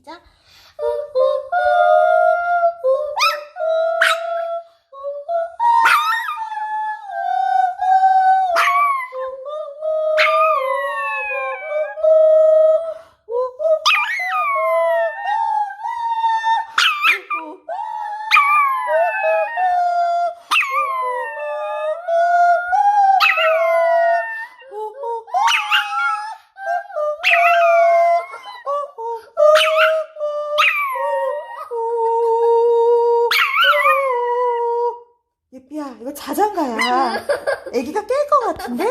시작. 예삐야, 이거 자장가야. 애기가 깰 것 같은데?